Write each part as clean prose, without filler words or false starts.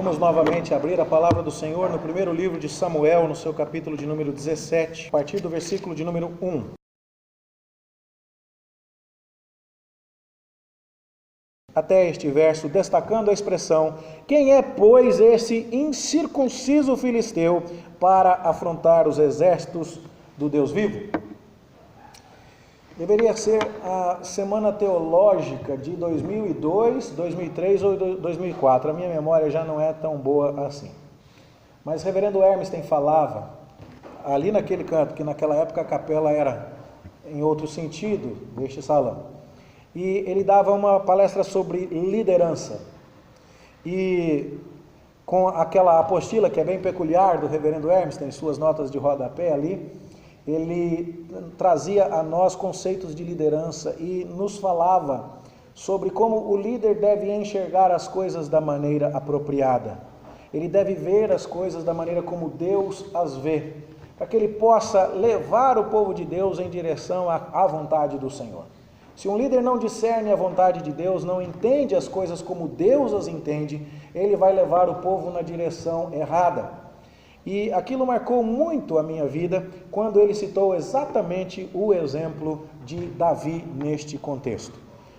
Vamos novamente abrir a palavra do Senhor no primeiro livro de Samuel, no seu capítulo de número 17, a partir do versículo de número 1. Até este verso, destacando a expressão: quem é, pois, esse incircunciso filisteu para afrontar os exércitos do Deus vivo? Deveria ser a semana teológica de 2002, 2003 ou 2004. A minha memória já não é tão boa assim. Mas reverendo Hermsten falava, ali naquele canto, que naquela época a capela era em outro sentido deste salão. E ele dava uma palestra sobre liderança. E com aquela apostila que é bem peculiar do reverendo Hermsten, em suas notas de rodapé ali, ele trazia a nós conceitos de liderança e nos falava sobre como o líder deve enxergar as coisas da maneira apropriada. Ele deve ver as coisas da maneira como Deus as vê, para que ele possa levar o povo de Deus em direção à vontade do Senhor. Se um líder não discerne a vontade de Deus, não entende as coisas como Deus as entende, ele vai levar o povo na direção errada. E aquilo marcou muito a minha vida quando ele citou exatamente o exemplo de Davi neste contexto.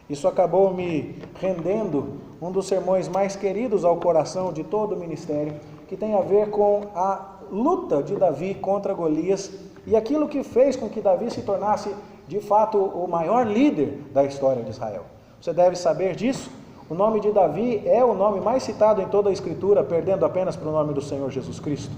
Isso acabou me rendendo um dos sermões mais queridos ao coração de todo o ministério, que tem a ver com a luta de Davi contra Golias e aquilo que fez com que Davi se tornasse, de fato, o maior líder da história de Israel. Você deve saber disso. O nome de Davi é o nome mais citado em toda a Escritura, perdendo apenas para o nome do Senhor Jesus Cristo.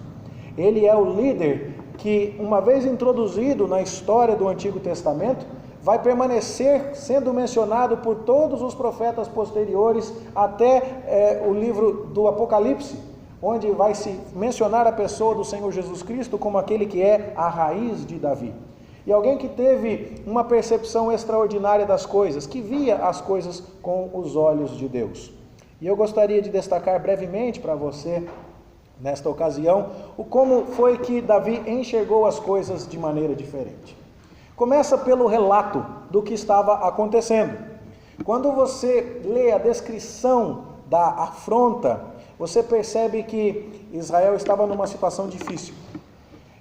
Ele é o líder que, uma vez introduzido na história do Antigo Testamento, vai permanecer sendo mencionado por todos os profetas posteriores até o livro do Apocalipse, onde vai se mencionar a pessoa do Senhor Jesus Cristo como aquele que é a raiz de Davi. E alguém que teve uma percepção extraordinária das coisas, que via as coisas com os olhos de Deus. E eu gostaria de destacar brevemente para você, nesta ocasião, o como foi que Davi enxergou as coisas de maneira diferente. Começa pelo relato do que estava acontecendo. Quando você lê a descrição da afronta, você percebe que Israel estava numa situação difícil.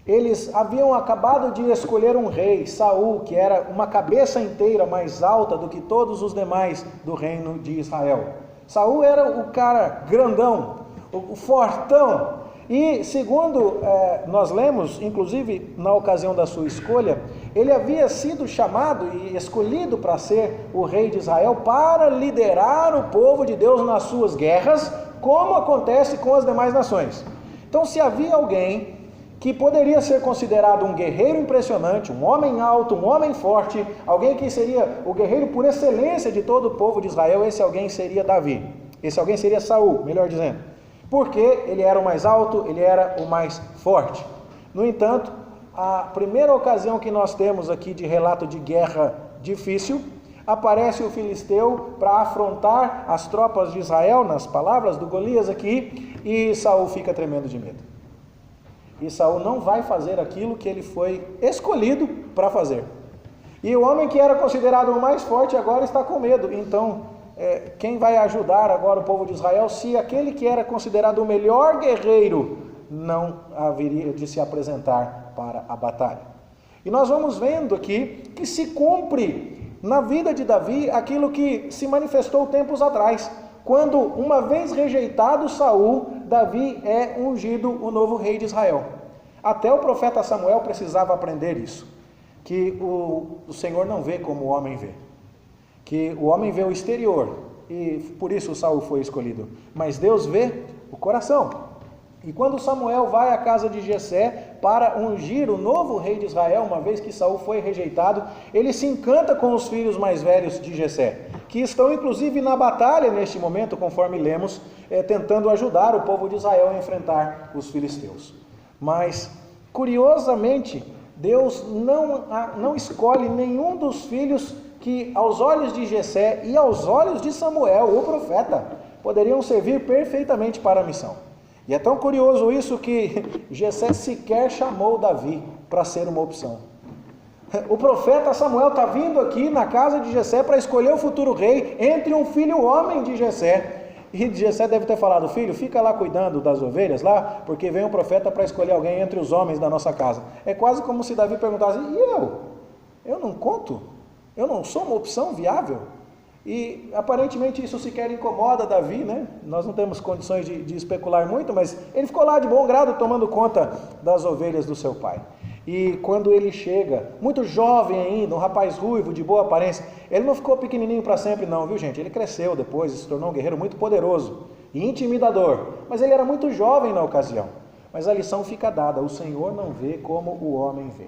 Eles haviam acabado de escolher um rei, Saul, que era uma cabeça inteira mais alta do que todos os demais do reino de Israel. Saul era o cara grandão, o fortão, e segundo nós lemos, inclusive na ocasião da sua escolha, ele havia sido chamado e escolhido para ser o rei de Israel, para liderar o povo de Deus nas suas guerras, como acontece com as demais nações. Então, se havia alguém que poderia ser considerado um guerreiro impressionante, um homem alto, um homem forte, alguém que seria o guerreiro por excelência de todo o povo de Israel, esse alguém seria Davi. Esse alguém seria Saul, melhor dizendo. Porque ele era o mais alto, ele era o mais forte. No entanto, a primeira ocasião que nós temos aqui de relato de guerra difícil, aparece o filisteu para afrontar as tropas de Israel, nas palavras do Golias aqui, e Saul fica tremendo de medo. E Saul não vai fazer aquilo que ele foi escolhido para fazer. E o homem que era considerado o mais forte agora está com medo. Então, quem vai ajudar agora o povo de Israel se aquele que era considerado o melhor guerreiro não haveria de se apresentar para a batalha? E nós vamos vendo aqui que se cumpre na vida de Davi aquilo que se manifestou tempos atrás, quando, uma vez rejeitado Saul, Davi é ungido o novo rei de Israel. Até o profeta Samuel precisava aprender isso, que o Senhor não vê como o homem vê, que o homem vê o exterior, e por isso Saul foi escolhido, mas Deus vê o coração. E quando Samuel vai à casa de Jessé para ungir o novo rei de Israel, uma vez que Saul foi rejeitado, ele se encanta com os filhos mais velhos de Jessé, que estão inclusive na batalha neste momento, conforme lemos, tentando ajudar o povo de Israel a enfrentar os filisteus. Mas, curiosamente, Deus não escolhe nenhum dos filhos que, aos olhos de Jessé e aos olhos de Samuel, o profeta, poderiam servir perfeitamente para a missão. E é tão curioso isso que Jessé sequer chamou Davi para ser uma opção. O profeta Samuel está vindo aqui na casa de Jessé para escolher o futuro rei entre um filho homem de Jessé E Jessé deve ter falado: filho, fica lá cuidando das ovelhas lá, porque vem um profeta para escolher alguém entre os homens da nossa casa. É quase como se Davi perguntasse: e eu? Eu não conto? Eu não sou uma opção viável? E aparentemente isso sequer incomoda Davi, né? Nós não temos condições de especular muito, mas ele ficou lá de bom grado tomando conta das ovelhas do seu pai. E quando ele chega, muito jovem ainda, um rapaz ruivo, de boa aparência, ele não ficou pequenininho para sempre não, viu gente? Ele cresceu depois e se tornou um guerreiro muito poderoso e intimidador, mas ele era muito jovem na ocasião. Mas a lição fica dada: o Senhor não vê como o homem vê.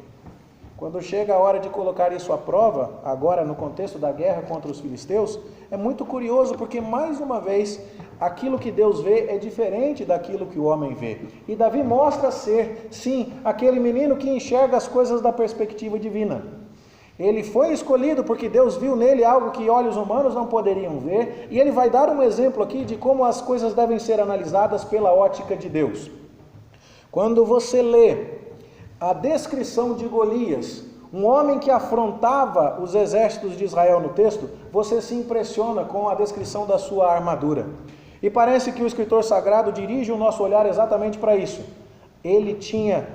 Quando chega a hora de colocar isso à prova, agora no contexto da guerra contra os filisteus, é muito curioso porque, mais uma vez, aquilo que Deus vê é diferente daquilo que o homem vê. E Davi mostra ser, sim, aquele menino que enxerga as coisas da perspectiva divina. Ele foi escolhido porque Deus viu nele algo que olhos humanos não poderiam ver, e ele vai dar um exemplo aqui de como as coisas devem ser analisadas pela ótica de Deus. Quando você lê a descrição de Golias, um homem que afrontava os exércitos de Israel no texto, você se impressiona com a descrição da sua armadura. E parece que o escritor sagrado dirige o nosso olhar exatamente para isso. Ele tinha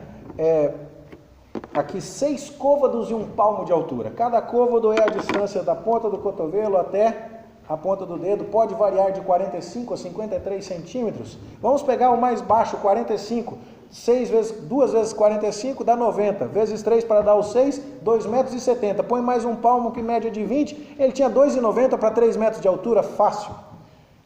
aqui 6 côvados e 1 palmo de altura. Cada côvado é a distância da ponta do cotovelo até a ponta do dedo, pode variar de 45 a 53 centímetros. Vamos pegar o mais baixo, 45. 2 vezes 45 dá 90, vezes 3 para dar os 6, 2,70 metros. Põe mais um palmo que média de 20, ele tinha 2,90 para 3 metros de altura, fácil.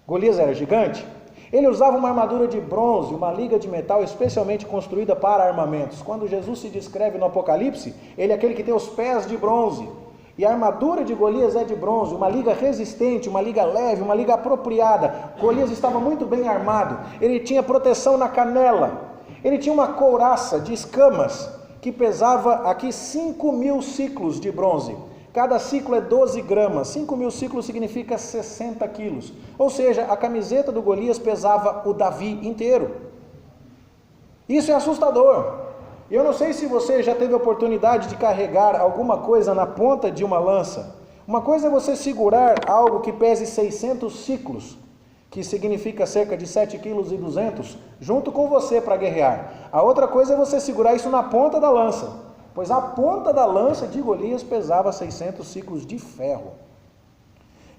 Golias era gigante. Ele usava uma armadura de bronze, uma liga de metal especialmente construída para armamentos. Quando Jesus se descreve no Apocalipse, ele é aquele que tem os pés de bronze. E a armadura de Golias é de bronze, uma liga resistente, uma liga leve, uma liga apropriada. Golias estava muito bem armado, ele tinha proteção na canela. Ele tinha uma couraça de escamas que pesava aqui 5.000 ciclos de bronze. Cada ciclo é 12 gramas. 5.000 ciclos significa 60 quilos. Ou seja, a camiseta do Golias pesava o Davi inteiro. Isso é assustador. Eu não sei se você já teve a oportunidade de carregar alguma coisa na ponta de uma lança. Uma coisa é você segurar algo que pese 600 ciclos, que significa cerca de 7,2 kg, junto com você para guerrear. A outra coisa é você segurar isso na ponta da lança, pois a ponta da lança de Golias pesava 600 ciclos de ferro.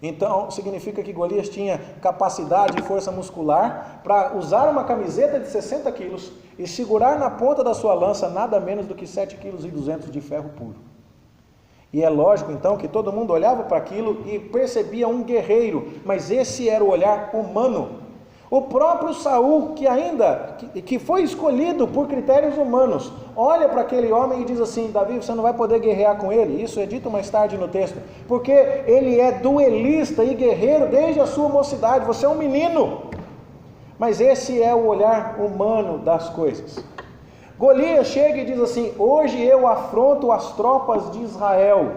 Então, significa que Golias tinha capacidade e força muscular para usar uma camiseta de 60 quilos e segurar na ponta da sua lança nada menos do que 7,2 kg de ferro puro. E é lógico, então, que todo mundo olhava para aquilo e percebia um guerreiro, mas esse era o olhar humano. O próprio Saul, que foi escolhido por critérios humanos, olha para aquele homem e diz assim: Davi, você não vai poder guerrear com ele. Isso é dito mais tarde no texto, porque ele é duelista e guerreiro desde a sua mocidade, você é um menino. Mas esse é o olhar humano das coisas. Golias chega e diz assim: hoje eu afronto as tropas de Israel.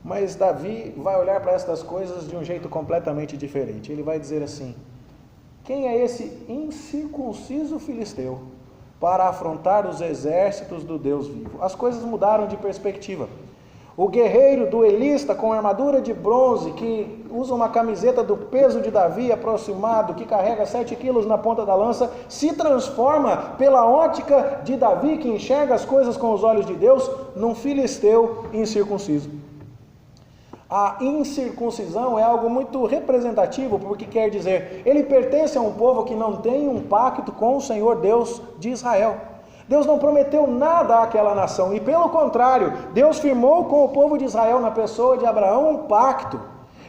Mas Davi vai olhar para estas coisas de um jeito completamente diferente. Ele vai dizer assim: quem é esse incircunciso filisteu para afrontar os exércitos do Deus vivo? As coisas mudaram de perspectiva. O guerreiro duelista com armadura de bronze, que usa uma camiseta do peso de Davi aproximado, que carrega 7 quilos na ponta da lança, se transforma pela ótica de Davi, que enxerga as coisas com os olhos de Deus, num filisteu incircunciso. A incircuncisão é algo muito representativo, porque quer dizer, ele pertence a um povo que não tem um pacto com o Senhor Deus de Israel. Deus não prometeu nada àquela nação, e pelo contrário, Deus firmou com o povo de Israel, na pessoa de Abraão, um pacto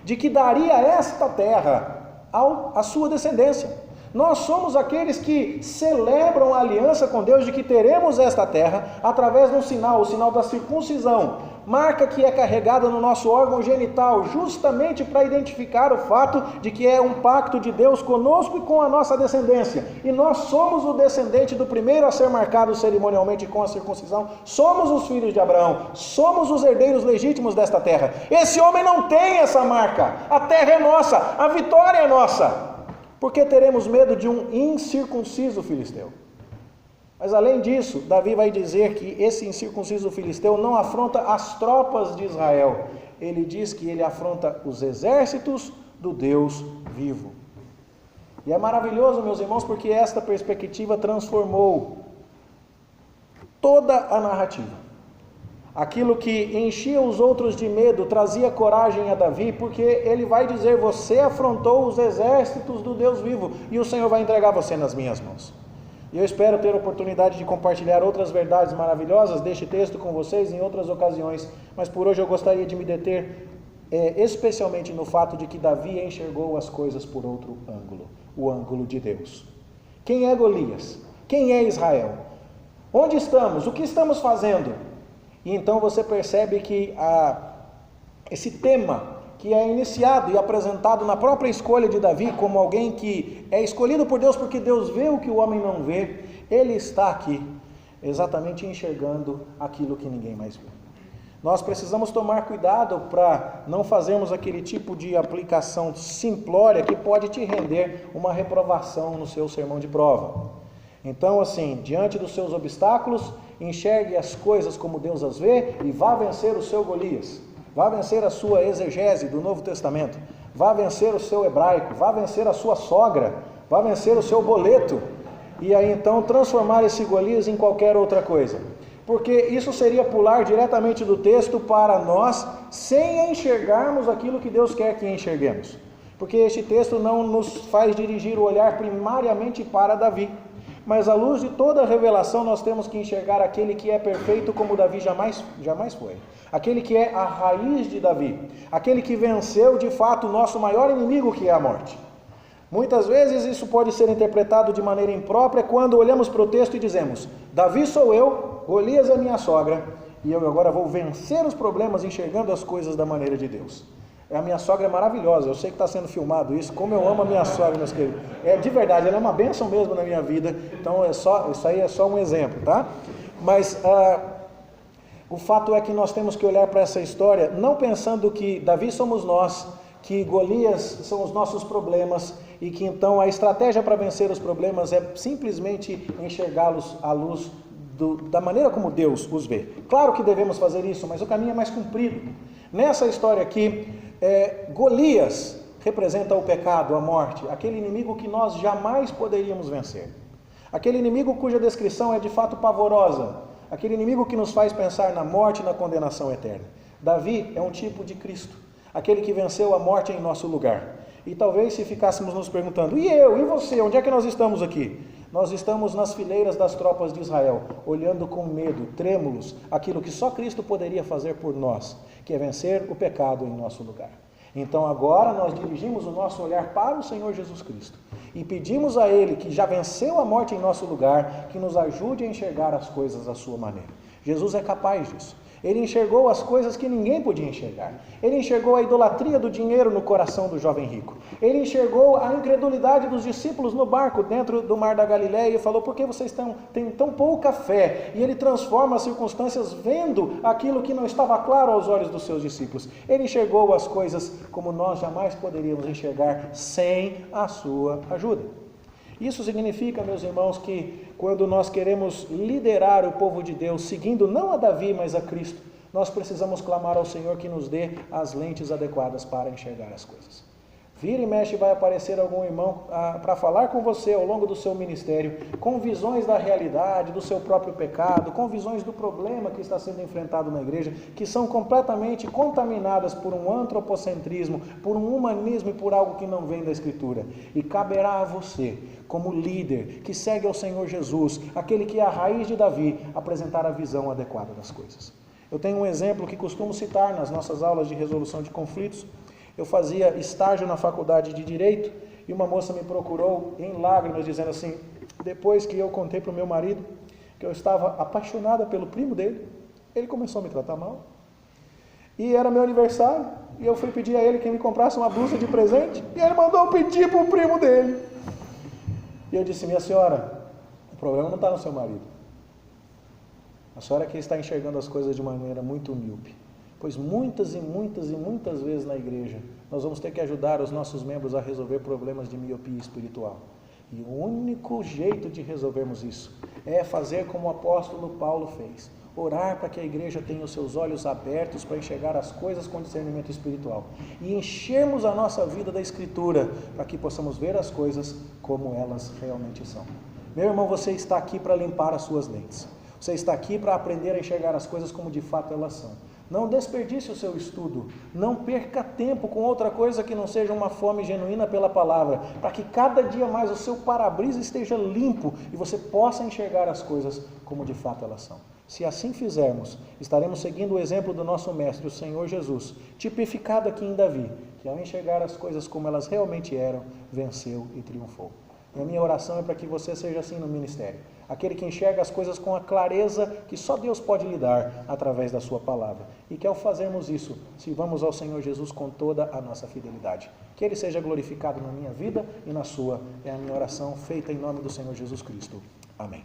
de que daria esta terra à sua descendência. Nós somos aqueles que celebram a aliança com Deus de que teremos esta terra através de um sinal, o sinal da circuncisão, marca que é carregada no nosso órgão genital, justamente para identificar o fato de que é um pacto de Deus conosco e com a nossa descendência. E nós somos o descendente do primeiro a ser marcado cerimonialmente com a circuncisão, somos os filhos de Abraão, somos os herdeiros legítimos desta terra. Esse homem não tem essa marca, a terra é nossa, a vitória é nossa. Por que teremos medo de um incircunciso filisteu? Mas além disso, Davi vai dizer que esse incircunciso filisteu não afronta as tropas de Israel. Ele diz que ele afronta os exércitos do Deus vivo. E é maravilhoso, meus irmãos, porque esta perspectiva transformou toda a narrativa. Aquilo que enchia os outros de medo, trazia coragem a Davi, porque ele vai dizer: você afrontou os exércitos do Deus vivo, e o Senhor vai entregar você nas minhas mãos. E eu espero ter a oportunidade de compartilhar outras verdades maravilhosas deste texto com vocês em outras ocasiões, mas por hoje eu gostaria de me deter especialmente no fato de que Davi enxergou as coisas por outro ângulo, o ângulo de Deus. Quem é Golias? Quem é Israel? Onde estamos? O que estamos fazendo? E então você percebe que esse tema que é iniciado e apresentado na própria escolha de Davi como alguém que é escolhido por Deus porque Deus vê o que o homem não vê, ele está aqui exatamente enxergando aquilo que ninguém mais vê. Nós precisamos tomar cuidado para não fazermos aquele tipo de aplicação simplória que pode te render uma reprovação no seu sermão de prova. Então, assim, diante dos seus obstáculos, enxergue as coisas como Deus as vê e vá vencer o seu Golias. Vá vencer a sua exegese do Novo Testamento. Vá vencer o seu hebraico. Vá vencer a sua sogra. Vá vencer o seu boleto. E aí então transformar esse Golias em qualquer outra coisa. Porque isso seria pular diretamente do texto para nós, sem enxergarmos aquilo que Deus quer que enxerguemos. Porque este texto não nos faz dirigir o olhar primariamente para Davi. Mas à luz de toda a revelação nós temos que enxergar aquele que é perfeito como Davi jamais foi. Aquele que é a raiz de Davi. Aquele que venceu de fato o nosso maior inimigo, que é a morte. Muitas vezes isso pode ser interpretado de maneira imprópria quando olhamos para o texto e dizemos: Davi sou eu, Golias é minha sogra, e eu agora vou vencer os problemas enxergando as coisas da maneira de Deus. A minha sogra é maravilhosa, eu sei que está sendo filmado isso, como eu amo a minha sogra, meus queridos. De verdade, ela é uma bênção mesmo na minha vida, então isso aí é só um exemplo, tá? Mas o fato é que nós temos que olhar para essa história, não pensando que Davi somos nós, que Golias são os nossos problemas, e que então a estratégia para vencer os problemas é simplesmente enxergá-los à luz da maneira como Deus os vê. Claro que devemos fazer isso, mas o caminho é mais comprido. Nessa história aqui, Golias representa o pecado, a morte, aquele inimigo que nós jamais poderíamos vencer. Aquele inimigo cuja descrição é de fato pavorosa, aquele inimigo que nos faz pensar na morte e na condenação eterna. Davi é um tipo de Cristo, aquele que venceu a morte em nosso lugar. E talvez se ficássemos nos perguntando: e eu, e você, onde é que nós estamos aqui? Nós estamos nas fileiras das tropas de Israel, olhando com medo, trêmulos, aquilo que só Cristo poderia fazer por nós, que é vencer o pecado em nosso lugar. Então agora nós dirigimos o nosso olhar para o Senhor Jesus Cristo e pedimos a Ele, que já venceu a morte em nosso lugar, que nos ajude a enxergar as coisas à sua maneira. Jesus é capaz disso. Ele enxergou as coisas que ninguém podia enxergar. Ele enxergou a idolatria do dinheiro no coração do jovem rico. Ele enxergou a incredulidade dos discípulos no barco dentro do mar da Galileia e falou: por que vocês têm tão pouca fé? E ele transforma as circunstâncias vendo aquilo que não estava claro aos olhos dos seus discípulos. Ele enxergou as coisas como nós jamais poderíamos enxergar sem a sua ajuda. Isso significa, meus irmãos, que quando nós queremos liderar o povo de Deus, seguindo não a Davi, mas a Cristo, nós precisamos clamar ao Senhor que nos dê as lentes adequadas para enxergar as coisas. Vira e mexe vai aparecer algum irmão para falar com você ao longo do seu ministério, com visões da realidade, do seu próprio pecado, com visões do problema que está sendo enfrentado na igreja, que são completamente contaminadas por um antropocentrismo, por um humanismo e por algo que não vem da Escritura. E caberá a você, como líder que segue ao Senhor Jesus, aquele que é a raiz de Davi, apresentar a visão adequada das coisas. Eu tenho um exemplo que costumo citar nas nossas aulas de resolução de conflitos. Eu fazia estágio na faculdade de Direito e uma moça me procurou em lágrimas dizendo assim: depois que eu contei para o meu marido que eu estava apaixonada pelo primo dele, ele começou a me tratar mal. E era meu aniversário e eu fui pedir a ele que me comprasse uma blusa de presente e ele mandou pedir para o primo dele. E eu disse: minha senhora, o problema não está no seu marido. A senhora que está enxergando as coisas de maneira muito míope. Pois muitas vezes na igreja nós vamos ter que ajudar os nossos membros a resolver problemas de miopia espiritual. E o único jeito de resolvermos isso é fazer como o apóstolo Paulo fez. orar para que a igreja tenha os seus olhos abertos para enxergar as coisas com discernimento espiritual e enchermos a nossa vida da Escritura para que possamos ver as coisas como elas realmente são. Meu irmão, você está aqui para limpar as suas lentes. Você está aqui para aprender a enxergar as coisas como de fato elas são. Não desperdice o seu estudo, não perca tempo com outra coisa que não seja uma fome genuína pela palavra, para que cada dia mais o seu para-brisa esteja limpo e você possa enxergar as coisas como de fato elas são. Se assim fizermos, estaremos seguindo o exemplo do nosso Mestre, o Senhor Jesus, tipificado aqui em Davi, que ao enxergar as coisas como elas realmente eram, venceu e triunfou. E a minha oração é para que você seja assim no ministério. Aquele que enxerga as coisas com a clareza que só Deus pode lhe dar através da sua palavra. E que ao fazermos isso, sirvamos ao Senhor Jesus com toda a nossa fidelidade. Que Ele seja glorificado na minha vida e na sua. É a minha oração feita em nome do Senhor Jesus Cristo. Amém.